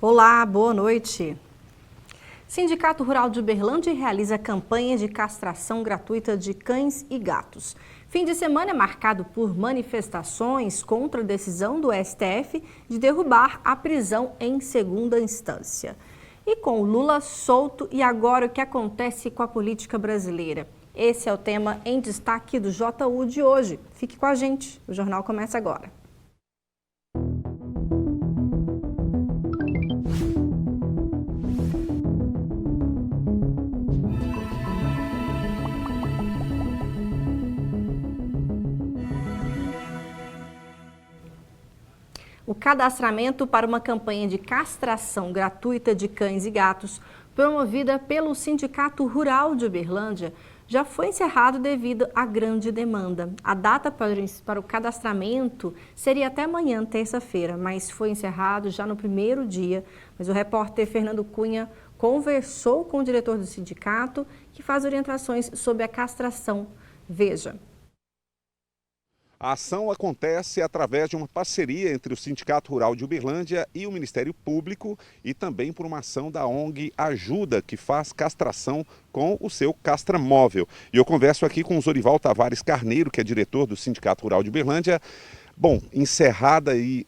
Olá, boa noite. Sindicato Rural de Uberlândia realiza campanha de castração gratuita de cães e gatos. Fim de semana é marcado por manifestações contra a decisão do STF de derrubar a prisão em segunda instância. E com o Lula solto, e agora o que acontece com a política brasileira? Esse é o tema em destaque do JU de hoje. Fique com a gente, o jornal começa agora. O cadastramento para uma campanha de castração gratuita de cães e gatos, promovida pelo Sindicato Rural de Uberlândia, já foi encerrado devido à grande demanda. A data para o cadastramento seria até amanhã, terça-feira, mas foi encerrado já no primeiro dia. Mas o repórter Fernando Cunha conversou com o diretor do sindicato, que faz orientações sobre a castração. Veja. A ação acontece através de uma parceria entre o Sindicato Rural de Uberlândia e o Ministério Público e também por uma ação da ONG Ajuda, que faz castração com o seu castramóvel. E eu converso aqui com o Zorival Tavares Carneiro, que é diretor do Sindicato Rural de Uberlândia. Bom, encerrada aí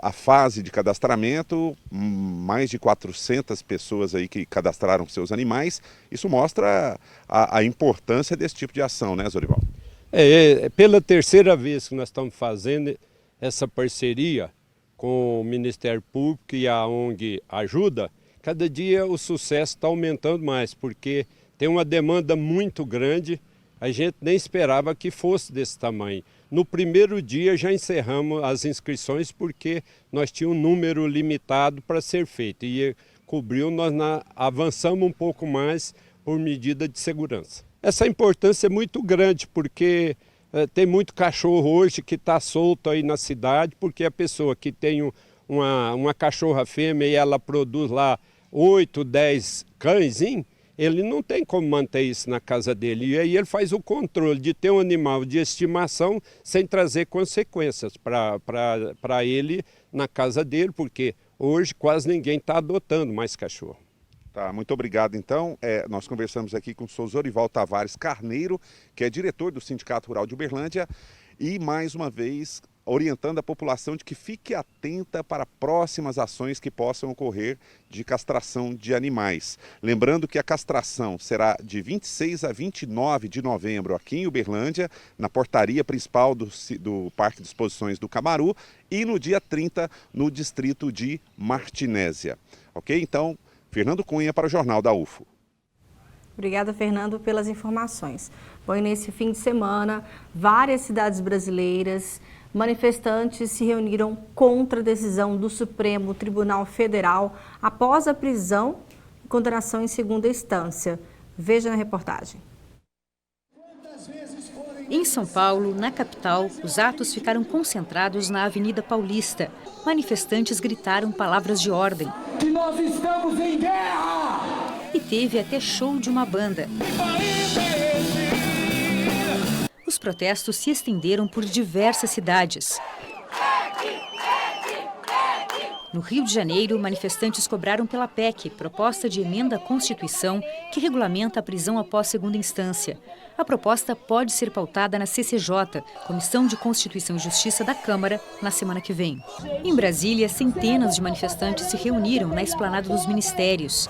a fase de cadastramento, mais de 400 pessoas aí que cadastraram seus animais. Isso mostra a importância desse tipo de ação, né, Zorival? É pela terceira vez que nós estamos fazendo essa parceria com o Ministério Público e a ONG Ajuda. Cada dia o sucesso está aumentando mais, porque tem uma demanda muito grande. A gente nem esperava que fosse desse tamanho. No primeiro dia já encerramos as inscrições porque nós tínhamos um número limitado para ser feito. E cobriu, nós avançamos um pouco mais por medida de segurança. Essa importância é muito grande porque tem muito cachorro hoje que está solto aí na cidade, porque a pessoa que tem uma cachorra fêmea e ela produz lá 8, 10 cãezinhos, ele não tem como manter isso na casa dele. E aí ele faz o controle de ter um animal de estimação sem trazer consequências para ele na casa dele, porque hoje quase ninguém está adotando mais cachorro. Tá, muito obrigado. Então, nós conversamos aqui com o senhor Zorival Tavares Carneiro, que é diretor do Sindicato Rural de Uberlândia, e mais uma vez orientando a população de que fique atenta para próximas ações que possam ocorrer de castração de animais. Lembrando que a castração será de 26 a 29 de novembro aqui em Uberlândia, na portaria principal do Parque de Exposições do Camaru, e no dia 30 no distrito de Martinésia. Ok? Então, Fernando Cunha para o Jornal da UFO. Obrigada, Fernando, pelas informações. Bom, e nesse fim de semana, várias cidades brasileiras, manifestantes se reuniram contra a decisão do Supremo Tribunal Federal após a prisão e condenação em segunda instância. Veja na reportagem. Em São Paulo, na capital, os atos ficaram concentrados na Avenida Paulista. Manifestantes gritaram palavras de ordem. Que nós estamos em guerra! E teve até show de uma banda. Os protestos se estenderam por diversas cidades. No Rio de Janeiro, manifestantes cobraram pela PEC, proposta de emenda à Constituição, que regulamenta a prisão após segunda instância. A proposta pode ser pautada na CCJ, Comissão de Constituição e Justiça da Câmara, na semana que vem. Em Brasília, centenas de manifestantes se reuniram na esplanada dos ministérios.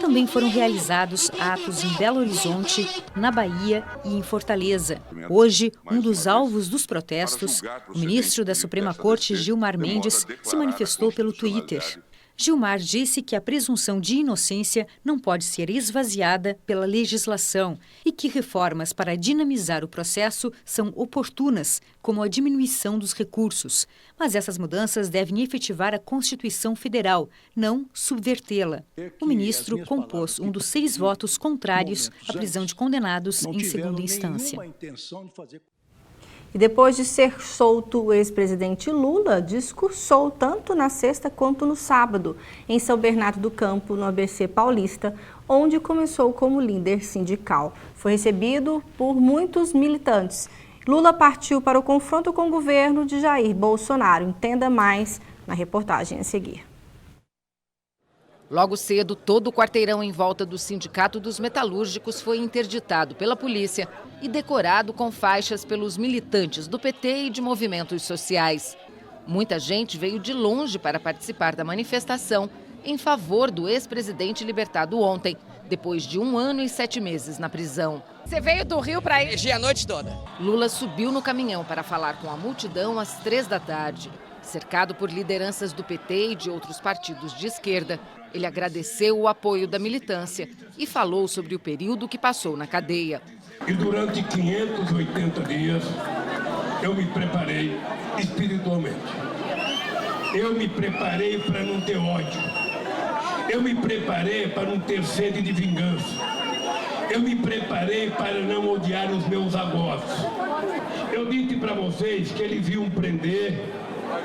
Também foram realizados atos em Belo Horizonte, na Bahia e em Fortaleza. Hoje, um dos alvos dos protestos, o ministro da Suprema Corte, Gilmar Mendes, se manifestou pelo Twitter. Gilmar disse que a presunção de inocência não pode ser esvaziada pela legislação e que reformas para dinamizar o processo são oportunas, como a diminuição dos recursos. Mas essas mudanças devem efetivar a Constituição Federal, não subvertê-la. O ministro compôs um dos 6 votos contrários à prisão de condenados em segunda instância. E depois de ser solto, o ex-presidente Lula discursou tanto na sexta quanto no sábado, em São Bernardo do Campo, no ABC Paulista, onde começou como líder sindical. Foi recebido por muitos militantes. Lula partiu para o confronto com o governo de Jair Bolsonaro. Entenda mais na reportagem a seguir. Logo cedo, todo o quarteirão em volta do Sindicato dos Metalúrgicos foi interditado pela polícia e decorado com faixas pelos militantes do PT e de movimentos sociais. Muita gente veio de longe para participar da manifestação em favor do ex-presidente libertado ontem, depois de 1 ano e 7 meses na prisão. Você veio do Rio para ir a noite toda? Lula subiu no caminhão para falar com a multidão às 3 da tarde. Cercado por lideranças do PT e de outros partidos de esquerda, ele agradeceu o apoio da militância e falou sobre o período que passou na cadeia. E durante 580 dias, eu me preparei espiritualmente. Eu me preparei para não ter ódio. Eu me preparei para não ter sede de vingança. Eu me preparei para não odiar os meus avós. Eu disse para vocês que eles iam prender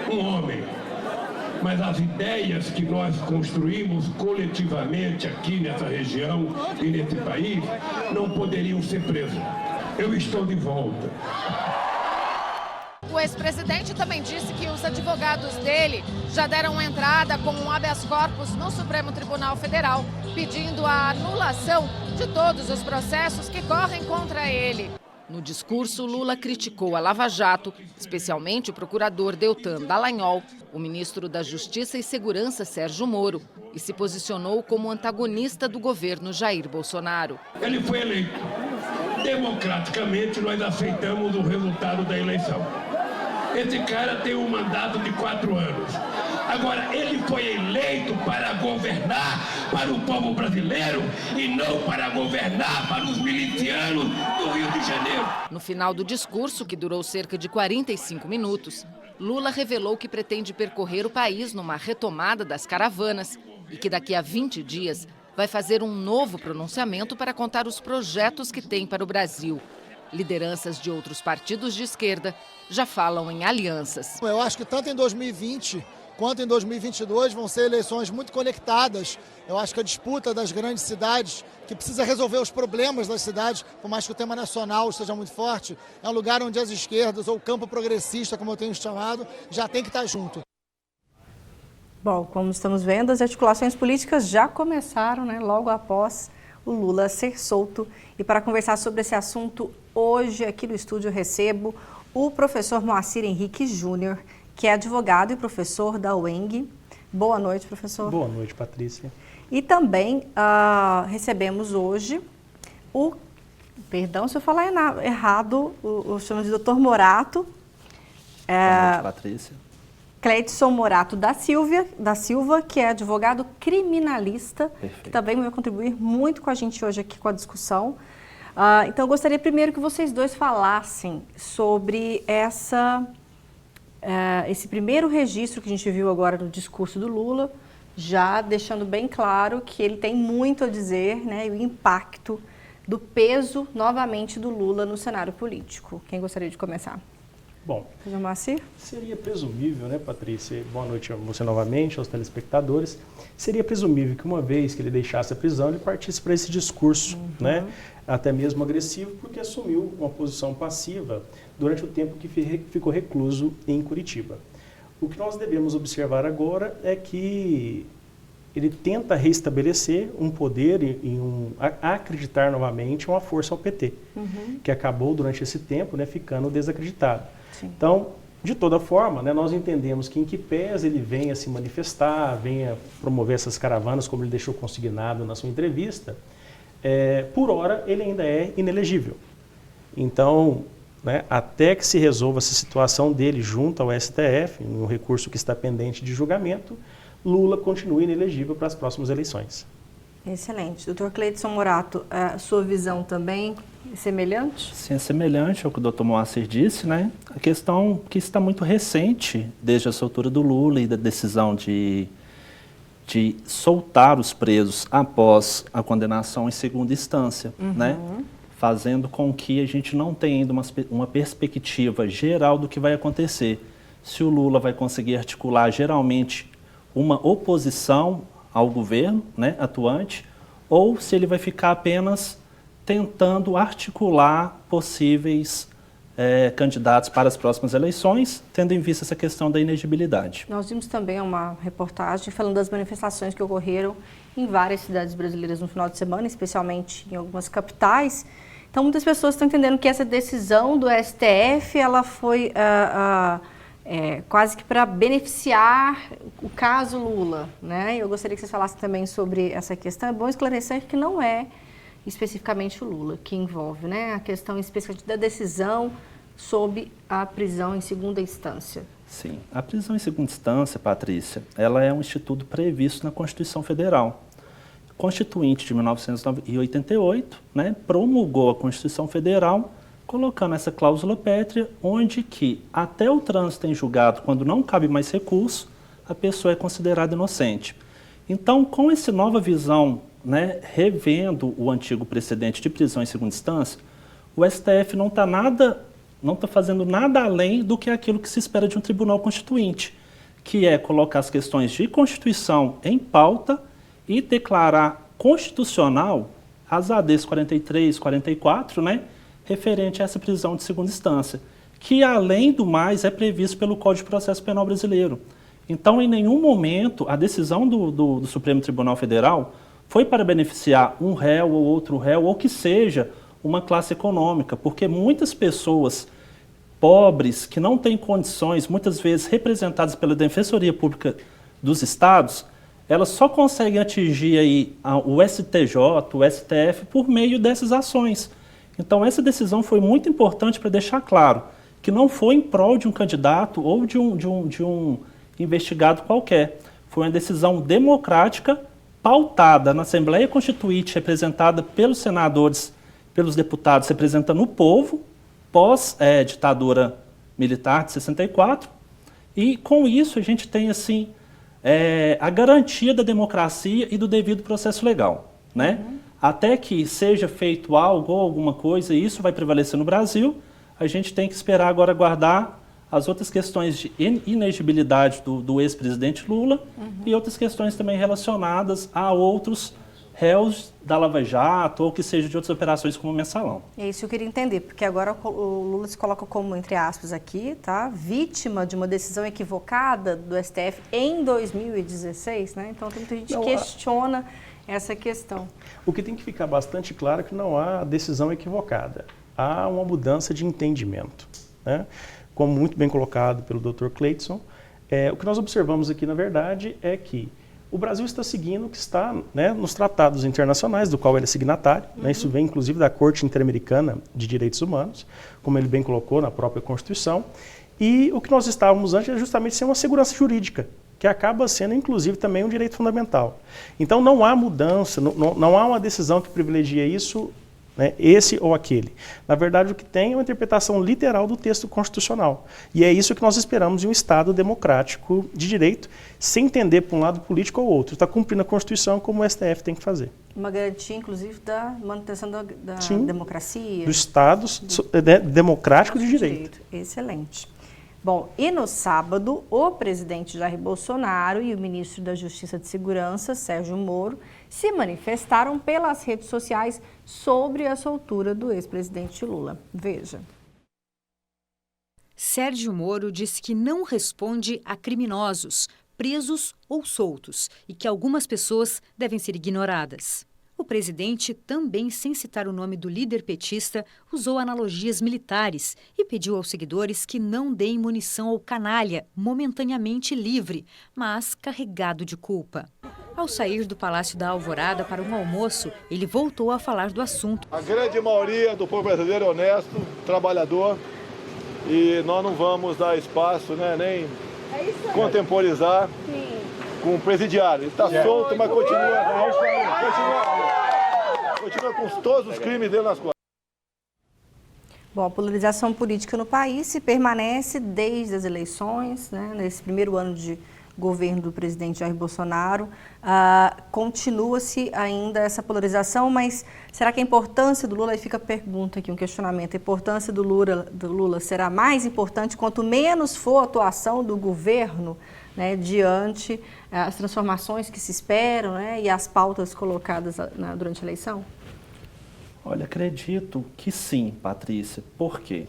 um homem. Mas as ideias que nós construímos coletivamente aqui nessa região e nesse país não poderiam ser presas. Eu estou de volta. O ex-presidente também disse que os advogados dele já deram entrada com um habeas corpus no Supremo Tribunal Federal, pedindo a anulação de todos os processos que correm contra ele. No discurso, Lula criticou a Lava Jato, especialmente o procurador Deltan Dallagnol, o ministro da Justiça e Segurança Sérgio Moro, e se posicionou como antagonista do governo Jair Bolsonaro. Ele foi eleito. Democraticamente, nós aceitamos o resultado da eleição. Esse cara tem um mandato de 4 anos. Agora, ele foi eleito para governar para o povo brasileiro e não para governar para os milicianos do Rio de Janeiro. No final do discurso, que durou cerca de 45 minutos, Lula revelou que pretende percorrer o país numa retomada das caravanas e que daqui a 20 dias vai fazer um novo pronunciamento para contar os projetos que tem para o Brasil. Lideranças de outros partidos de esquerda já falam em alianças. Eu acho que tanto em 2020 quanto em 2022 vão ser eleições muito conectadas. Eu acho que a disputa das grandes cidades, que precisa resolver os problemas das cidades, por mais que o tema nacional esteja muito forte, é um lugar onde as esquerdas, ou o campo progressista, como eu tenho chamado, já tem que estar junto. Bom, como estamos vendo, as articulações políticas já começaram, né, logo após o Lula ser solto. E para conversar sobre esse assunto, hoje aqui no estúdio eu recebo o professor Moacir Henrique Júnior, que é advogado e professor da UENG. Boa noite, professor. Boa noite, Patrícia. E também recebemos hoje o, perdão se eu falar errado, o chamamos de Dr. Morato. Boa noite, Patrícia. Cleidson Morato da Silva, que é advogado criminalista, Perfeito. Que também vai contribuir muito com a gente hoje aqui com a discussão. Então, eu gostaria primeiro que vocês dois falassem sobre esse primeiro registro que a gente viu agora no discurso do Lula, já deixando bem claro que ele tem muito a dizer, né, e o impacto do peso, novamente, do Lula no cenário político. Quem gostaria de começar? Bom, seria presumível, né, Patrícia? Boa noite a você novamente, aos telespectadores. Seria presumível que uma vez que ele deixasse a prisão, ele partisse para esse discurso, né, até mesmo agressivo, porque assumiu uma posição passiva durante o tempo que ficou recluso em Curitiba. O que nós devemos observar agora é que ele tenta restabelecer um poder e acreditar novamente uma força ao PT, que acabou durante esse tempo, né, ficando desacreditado. Sim. Então, de toda forma, né, nós entendemos que em que pese ele venha se manifestar, venha promover essas caravanas, como ele deixou consignado na sua entrevista, por hora ele ainda é inelegível. Então, né, até que se resolva essa situação dele junto ao STF, um recurso que está pendente de julgamento, Lula continua inelegível para as próximas eleições. Excelente. Doutor Cleidson Morato, a sua visão também é semelhante? Sim, é semelhante ao que o doutor Moacir disse, né? A questão que está muito recente, desde a soltura do Lula e da decisão de soltar os presos após a condenação em segunda instância, né? Fazendo com que a gente não tenha ainda uma perspectiva geral do que vai acontecer. Se o Lula vai conseguir articular geralmente uma oposição ao governo, né, atuante, ou se ele vai ficar apenas tentando articular possíveis candidatos para as próximas eleições, tendo em vista essa questão da inegibilidade. Nós vimos também uma reportagem falando das manifestações que ocorreram em várias cidades brasileiras no final de semana, especialmente em algumas capitais. Então, muitas pessoas estão entendendo que essa decisão do STF, ela foi quase que para beneficiar o caso Lula, né? Eu gostaria que vocês falassem também sobre essa questão. É bom esclarecer que não é especificamente o Lula que envolve, né? A questão específica da decisão sob a prisão em segunda instância. Sim, a prisão em segunda instância, Patrícia, ela é um instituto previsto na Constituição Federal. A Constituinte de 1988, né, promulgou a Constituição Federal, colocando essa cláusula pétrea, onde que até o trânsito em julgado, quando não cabe mais recurso, a pessoa é considerada inocente. Então, com essa nova visão, né, revendo o antigo precedente de prisão em segunda instância, o STF não está fazendo nada além do que aquilo que se espera de um tribunal constituinte, que é colocar as questões de Constituição em pauta e declarar constitucional as ADs 43, 44, né, referente a essa prisão de segunda instância, que, além do mais, é previsto pelo Código de Processo Penal brasileiro. Então, em nenhum momento, a decisão do Supremo Tribunal Federal foi para beneficiar um réu ou outro réu, ou que seja uma classe econômica, porque muitas pessoas pobres, que não têm condições, muitas vezes representadas pela Defensoria Pública dos Estados, elas só conseguem atingir aí o STJ, o STF, por meio dessas ações. Então, essa decisão foi muito importante para deixar claro que não foi em prol de um candidato ou de um investigado qualquer. Foi uma decisão democrática, pautada na Assembleia Constituinte, representada pelos senadores, pelos deputados, representando o povo, pós-ditadura militar de 64. E, com isso, a gente tem, assim, a garantia da democracia e do devido processo legal, né? Até que seja feito algo ou alguma coisa, e isso vai prevalecer no Brasil, a gente tem que esperar agora aguardar as outras questões de inegibilidade do ex-presidente Lula e outras questões também relacionadas a outros réus da Lava Jato ou que seja de outras operações como o Mensalão. É isso que eu queria entender, porque agora o Lula se coloca como, entre aspas aqui, tá, vítima de uma decisão equivocada do STF em 2016, né? Então tem muita gente que questiona essa questão. O que tem que ficar bastante claro é que não há decisão equivocada, há uma mudança de entendimento, né? Como muito bem colocado pelo Dr. Cleidson, o que nós observamos aqui, na verdade, é que o Brasil está seguindo o que está, né, nos tratados internacionais, do qual ele é signatário, né? Isso vem inclusive da Corte Interamericana de Direitos Humanos, como ele bem colocou na própria Constituição, e o que nós estávamos antes é justamente ser uma segurança jurídica, que acaba sendo, inclusive, também um direito fundamental. Então, não há mudança, não há uma decisão que privilegia isso, né, esse ou aquele. Na verdade, o que tem é uma interpretação literal do texto constitucional. E é isso que nós esperamos em um Estado democrático de direito, sem entender por um lado político ou outro. Está cumprindo a Constituição como o STF tem que fazer. Uma garantia, inclusive, da manutenção da democracia. Do Estado democrático de direito. Excelente. Bom, e no sábado, o presidente Jair Bolsonaro e o ministro da Justiça e Segurança, Sérgio Moro, se manifestaram pelas redes sociais sobre a soltura do ex-presidente Lula. Veja. Sérgio Moro disse que não responde a criminosos, presos ou soltos, e que algumas pessoas devem ser ignoradas. O presidente, também sem citar o nome do líder petista, usou analogias militares e pediu aos seguidores que não deem munição ao canalha, momentaneamente livre, mas carregado de culpa. Ao sair do Palácio da Alvorada para um almoço, ele voltou a falar do assunto. A grande maioria do povo brasileiro é honesto, trabalhador, e nós não vamos dar espaço, né, nem contemporizar com o presidiário. Ele está solto, mas continua com todos os crimes dele nas costas. Bom, a polarização política no país se permanece desde as eleições, né, nesse primeiro ano de governo do presidente Jair Bolsonaro. Continua-se ainda essa polarização, mas será que a importância do Lula, aí fica a pergunta aqui, um questionamento, a importância do Lula será mais importante quanto menos for a atuação do governo, né, diante as transformações que se esperam, né, e as pautas colocadas durante a eleição? Olha, acredito que sim, Patrícia. Por quê?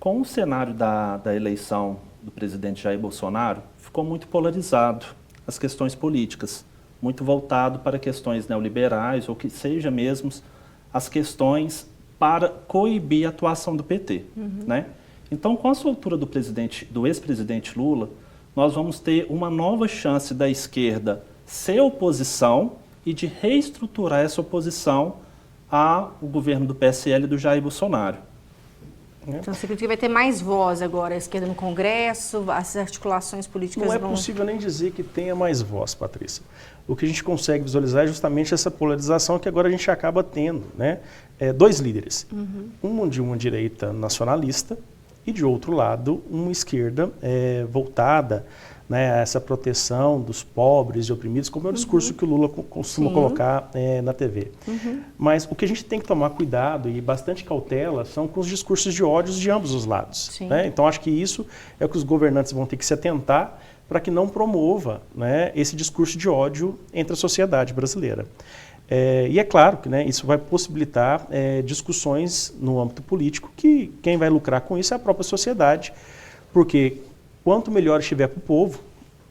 Com o cenário da eleição do presidente Jair Bolsonaro, ficou muito polarizado as questões políticas, muito voltado para questões neoliberais ou que seja mesmo as questões para coibir a atuação do PT, né? Então, com a soltura do ex-presidente Lula, nós vamos ter uma nova chance da esquerda ser oposição e de reestruturar essa oposição ao governo do PSL e do Jair Bolsonaro. Então, você acredita que vai ter mais voz agora, a esquerda no Congresso, as articulações políticas Não é vão... possível nem dizer que tenha mais voz, Patrícia. O que a gente consegue visualizar é justamente essa polarização que agora a gente acaba tendo, né? Dois líderes, um de uma direita nacionalista e, de outro lado, uma esquerda voltada, né, a essa proteção dos pobres e oprimidos, como é o discurso que o Lula costuma colocar na TV. Mas o que a gente tem que tomar cuidado e bastante cautela são com os discursos de ódios de ambos os lados. Né? Então, acho que isso é o que os governantes vão ter que se atentar para que não promova, né, esse discurso de ódio entre a sociedade brasileira. E é claro que, né, isso vai possibilitar discussões no âmbito político que quem vai lucrar com isso é a própria sociedade, porque quanto melhor estiver para o povo,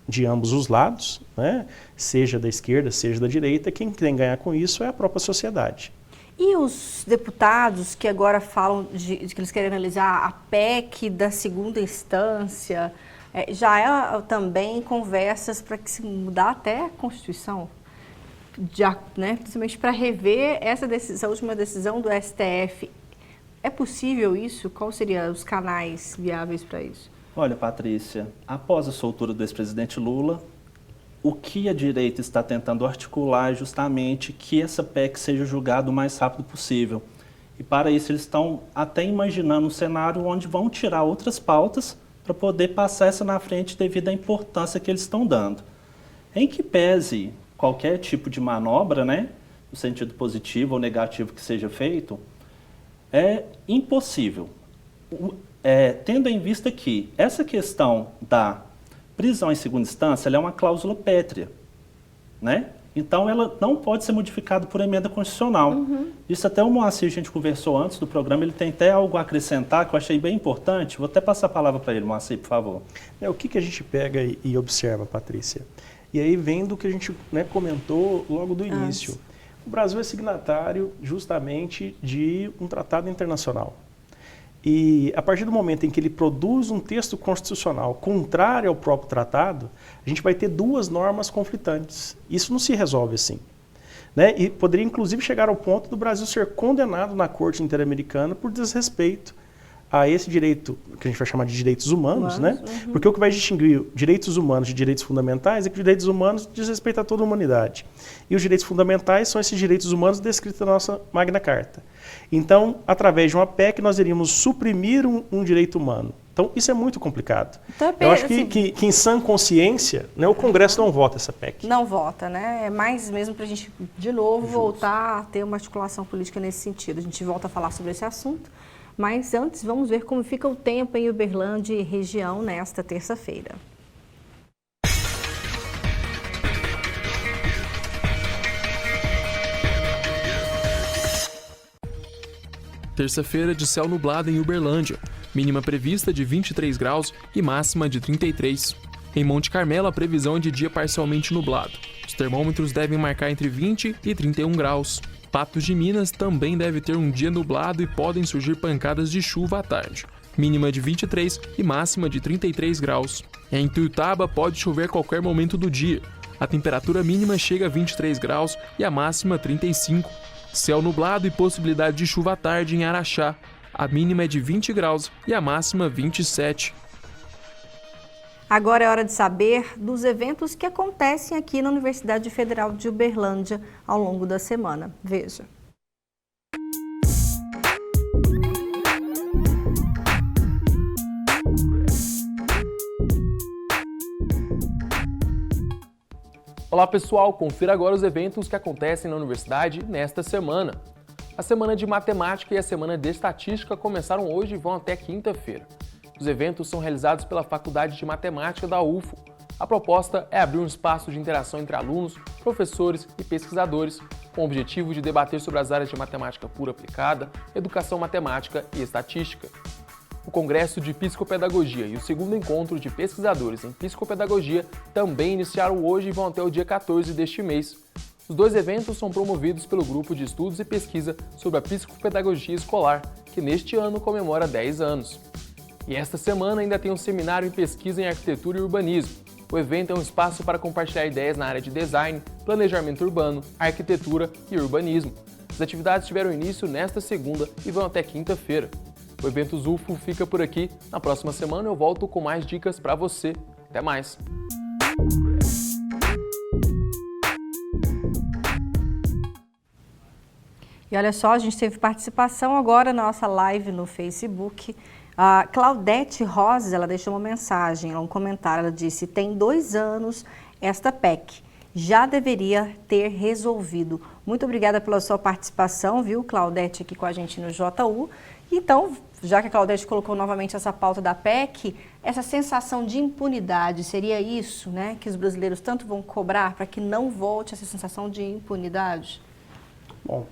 de ambos os lados, né, seja da esquerda, seja da direita, quem tem que ganhar com isso é a própria sociedade. E os deputados que agora falam de que eles querem analisar a PEC da segunda instância, já é também conversas para que se mudar até a Constituição? Já, né, principalmente para rever essa última decisão do STF. É possível isso? Quais seriam os canais viáveis para isso? Olha, Patrícia, após a soltura do ex-presidente Lula, o que a direita está tentando articular é justamente que essa PEC seja julgada o mais rápido possível. E para isso eles estão até imaginando um cenário onde vão tirar outras pautas para poder passar essa na frente devido à importância que eles estão dando. Em que pese qualquer tipo de manobra, né, no sentido positivo ou negativo que seja feito, é impossível. Tendo em vista que essa questão da prisão em segunda instância ela é uma cláusula pétrea, né? Então ela não pode ser modificada por emenda constitucional. Isso até o Moacir, a gente conversou antes do programa, ele tem até algo a acrescentar que eu achei bem importante. Vou até passar a palavra para ele, Moacir, por favor. O que a gente pega e observa, Patrícia? E aí vem do que a gente, né, comentou logo do início. O Brasil é signatário justamente de um tratado internacional. E a partir do momento em que ele produz um texto constitucional contrário ao próprio tratado, a gente vai ter duas normas conflitantes. Isso não se resolve assim, né? E poderia inclusive chegar ao ponto do Brasil ser condenado na Corte Interamericana por desrespeito a esse direito, que a gente vai chamar de direitos humanos, né? Porque o que vai distinguir direitos humanos de direitos fundamentais é que os direitos humanos diz respeito a toda a humanidade. E os direitos fundamentais são esses direitos humanos descritos na nossa Magna Carta. Então, através de uma PEC, nós iríamos suprimir um direito humano. Então, isso é muito complicado. Então, eu acho que em sã consciência, né, o Congresso não vota essa PEC. Não vota, né? É mais mesmo para a gente, de novo, voltar a ter uma articulação política nesse sentido. A gente volta a falar sobre esse assunto. Mas antes, vamos ver como fica o tempo em Uberlândia e região nesta terça-feira. Terça-feira de céu nublado em Uberlândia, mínima prevista de 23 graus e máxima de 33. Em Monte Carmelo, a previsão é de dia parcialmente nublado. Os termômetros devem marcar entre 20 e 31 graus. Patos de Minas também deve ter um dia nublado e podem surgir pancadas de chuva à tarde. Mínima de 23 e máxima de 33 graus. Em Tuiutaba pode chover a qualquer momento do dia. A temperatura mínima chega a 23 graus e a máxima 35. Céu nublado e possibilidade de chuva à tarde em Araxá. A mínima é de 20 graus e a máxima 27. Agora é hora de saber dos eventos que acontecem aqui na Universidade Federal de Uberlândia ao longo da semana. Veja. Olá pessoal, confira agora os eventos que acontecem na universidade nesta semana. A semana de matemática e a semana de estatística começaram hoje e vão até quinta-feira. Os eventos são realizados pela Faculdade de Matemática da UFO. A proposta é abrir um espaço de interação entre alunos, professores e pesquisadores, com o objetivo de debater sobre as áreas de matemática pura aplicada, educação matemática e estatística. o Congresso de Psicopedagogia e o segundo encontro de pesquisadores em psicopedagogia também iniciaram hoje e vão até o dia 14 deste mês. Os dois eventos são promovidos pelo Grupo de Estudos e Pesquisa sobre a Psicopedagogia Escolar, que neste ano comemora 10 anos. E esta semana ainda tem um seminário em pesquisa em arquitetura e urbanismo. O evento é um espaço para compartilhar ideias na área de design, planejamento urbano, arquitetura e urbanismo. As atividades tiveram início nesta segunda e vão até quinta-feira. O evento ZUFO fica por aqui. Na próxima semana eu volto com mais dicas para você. Até mais! E olha só, a gente teve participação agora na nossa live no Facebook. A Claudete Rosa, ela deixou uma mensagem, um comentário, ela disse: tem 2 anos esta PEC, já deveria ter resolvido. Muito obrigada pela sua participação, viu, Claudete, aqui com a gente no JU. Então, já que a Claudete colocou novamente essa pauta da PEC, essa sensação de impunidade, seria isso, né, que os brasileiros tanto vão cobrar para que não volte essa sensação de impunidade? Bom,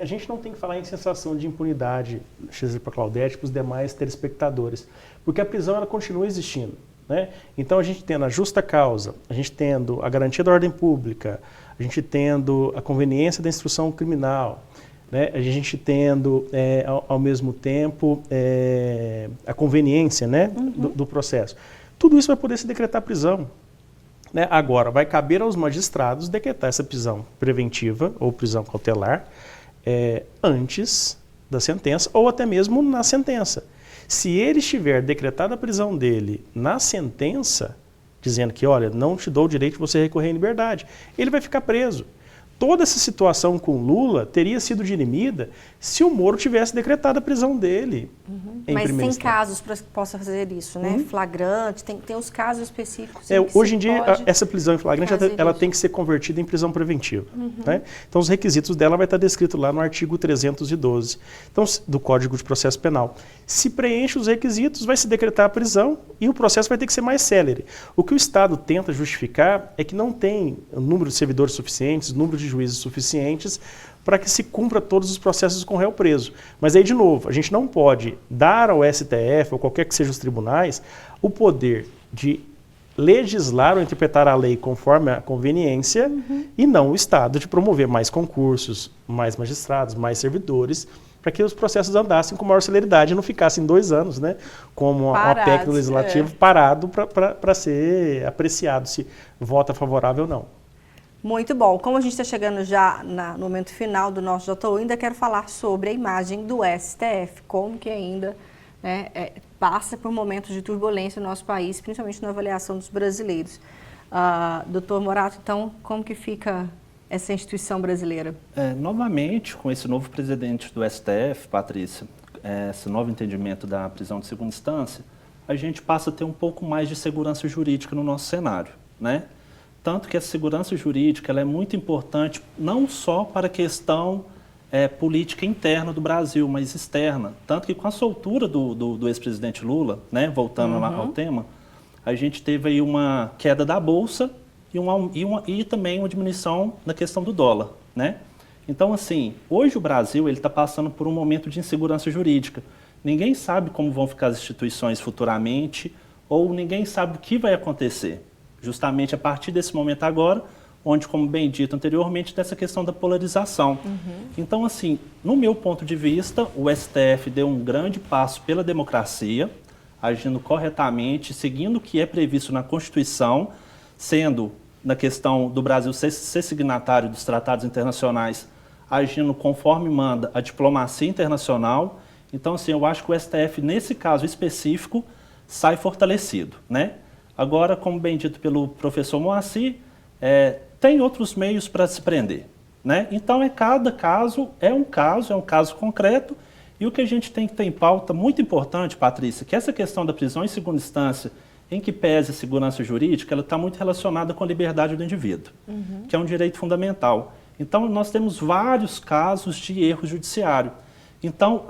a gente não tem que falar em sensação de impunidade, deixa eu dizer para a Claudete, para os demais telespectadores, porque a prisão ela continua existindo, né? Então a gente tendo a justa causa, a gente tendo a garantia da ordem pública, a gente tendo a conveniência da instrução criminal, né? A gente tendo ao mesmo tempo a conveniência, né, do processo. Tudo isso vai poder se decretar prisão. Né? Agora, vai caber aos magistrados decretar essa prisão preventiva ou prisão cautelar antes da sentença ou até mesmo na sentença. Se ele estiver decretada a prisão dele na sentença, dizendo que, olha, não te dou o direito de você recorrer em liberdade, ele vai ficar preso. Toda essa situação com Lula teria sido dirimida se o Moro tivesse decretado a prisão dele. Mas tem casos para que possa fazer isso, né? Flagrante, tem os casos específicos. Hoje em dia, essa prisão em flagrante ela tem que ser convertida em prisão preventiva. Né? Então, os requisitos dela vai estar descrito lá no artigo 312 então, do Código de Processo Penal. Se preenche os requisitos, vai se decretar a prisão e o processo vai ter que ser mais célere. O que o Estado tenta justificar é que não tem número de servidores suficientes, número de juízes suficientes para que se cumpra todos os processos com o réu preso. Mas aí, de novo, a gente não pode dar ao STF, ou qualquer que seja os tribunais, o poder de legislar ou interpretar a lei conforme a conveniência e não o Estado de promover mais concursos, mais magistrados, mais servidores, para que os processos andassem com maior celeridade e não ficassem 2 anos, né, como uma PEC do Legislativo parado para ser apreciado se vota favorável ou não. Muito bom. Como a gente está chegando já no momento final do nosso JU, ainda quero falar sobre a imagem do STF, como que ainda passa por momentos de turbulência no nosso país, principalmente na avaliação dos brasileiros. Doutor Morato, então, como que fica essa instituição brasileira? Novamente, com esse novo presidente do STF, Patrícia, esse novo entendimento da prisão de segunda instância, a gente passa a ter um pouco mais de segurança jurídica no nosso cenário, né? Tanto que a segurança jurídica ela é muito importante não só para a questão política interna do Brasil, mas externa. Tanto que com a soltura do ex-presidente Lula, né, voltando lá ao tema, a gente teve aí uma queda da Bolsa e também uma diminuição na questão do dólar. Né? Então, assim, hoje o Brasil está passando por um momento de insegurança jurídica. Ninguém sabe como vão ficar as instituições futuramente ou ninguém sabe o que vai acontecer. Justamente a partir desse momento agora, onde, como bem dito anteriormente, dessa questão da polarização. Então, assim, no meu ponto de vista, o STF deu um grande passo pela democracia, agindo corretamente, seguindo o que é previsto na Constituição, sendo, na questão do Brasil ser signatário dos tratados internacionais, agindo conforme manda a diplomacia internacional. Então, assim, eu acho que o STF, nesse caso específico, sai fortalecido, né? Agora, como bem dito pelo professor Moacir, tem outros meios para se prender, né? Então, cada caso é um caso concreto, e o que a gente tem que ter em pauta, muito importante, Patrícia, que essa questão da prisão em segunda instância, em que pese a segurança jurídica, ela está muito relacionada com a liberdade do indivíduo, que é um direito fundamental. Então, nós temos vários casos de erro judiciário. Então,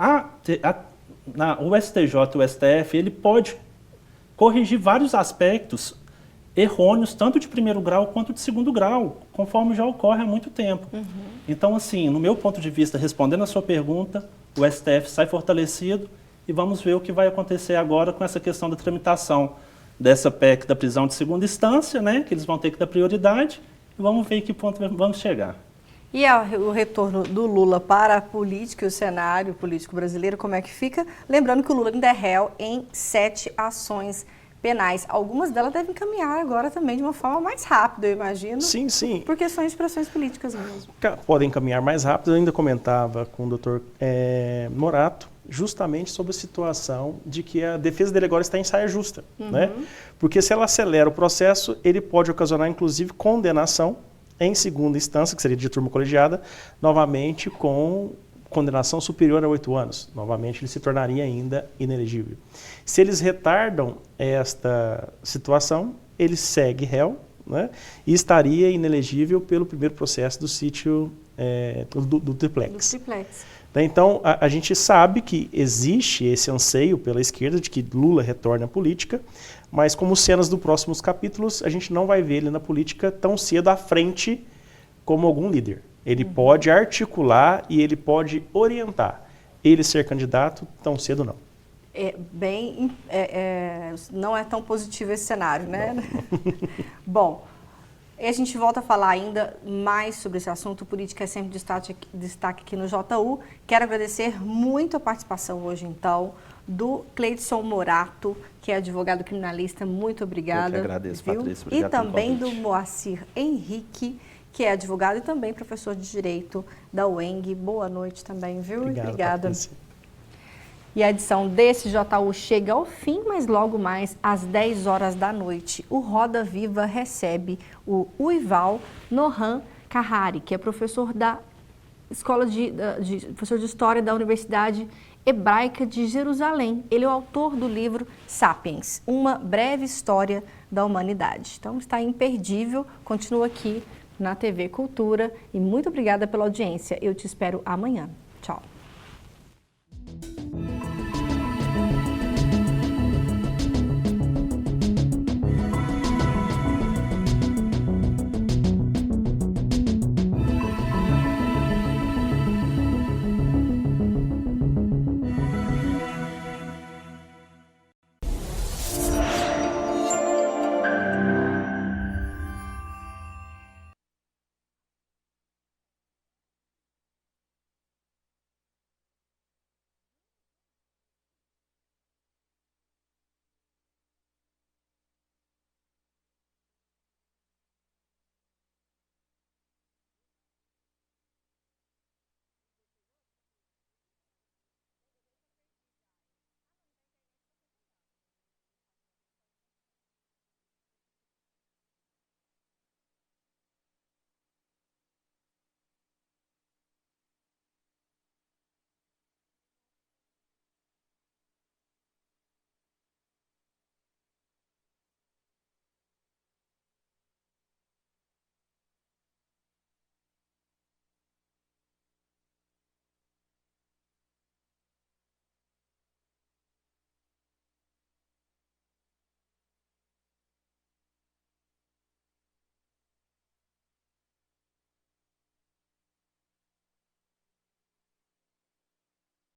o STJ e o STF, ele pode corrigir vários aspectos errôneos, tanto de primeiro grau quanto de segundo grau, conforme já ocorre há muito tempo. Então, assim, no meu ponto de vista, respondendo a sua pergunta, o STF sai fortalecido e vamos ver o que vai acontecer agora com essa questão da tramitação dessa PEC da prisão de segunda instância, né, que eles vão ter que dar prioridade, e vamos ver em que ponto vamos chegar. E o retorno do Lula para a política e o cenário político brasileiro, como é que fica? Lembrando que o Lula ainda é réu em 7 ações penais. Algumas delas devem caminhar agora também de uma forma mais rápida, eu imagino. Sim, sim. Por questões de pressões políticas mesmo. Podem caminhar mais rápido. Eu ainda comentava com o doutor Morato, justamente sobre a situação de que a defesa dele agora está em saia justa. Né? Porque se ela acelera o processo, ele pode ocasionar, inclusive, condenação em segunda instância, que seria de turma colegiada, novamente com condenação superior a 8 anos. Novamente, ele se tornaria ainda inelegível. Se eles retardam esta situação, ele segue réu, né, e estaria inelegível pelo primeiro processo do sítio do triplex. Então, a gente sabe que existe esse anseio pela esquerda de que Lula retorne à política, mas como cenas dos próximos capítulos, a gente não vai ver ele na política tão cedo à frente como algum líder. Ele pode articular e ele pode orientar. Ele ser candidato tão cedo não. Não é tão positivo esse cenário, né? Bom, a gente volta a falar ainda mais sobre esse assunto. Política é sempre destaque aqui no JU. Quero agradecer muito a participação hoje, então, do Cleidson Morato, que é advogado criminalista. Muito obrigada. Eu que agradeço, viu? Patrícia. Obrigado e também pelo do Moacir Henrique, que é advogado e também professor de Direito da UENG. Boa noite também, viu? Obrigada. Patrícia. E a edição desse JU chega ao fim, mas logo mais às 10 horas da noite, o Roda Viva recebe o Uival Nohan Kahari, que é professor da Escola professor de História da Universidade Hebraica de Jerusalém. Ele é o autor do livro Sapiens, uma breve história da humanidade. Então está imperdível, continua aqui na TV Cultura e muito obrigada pela audiência. Eu te espero amanhã.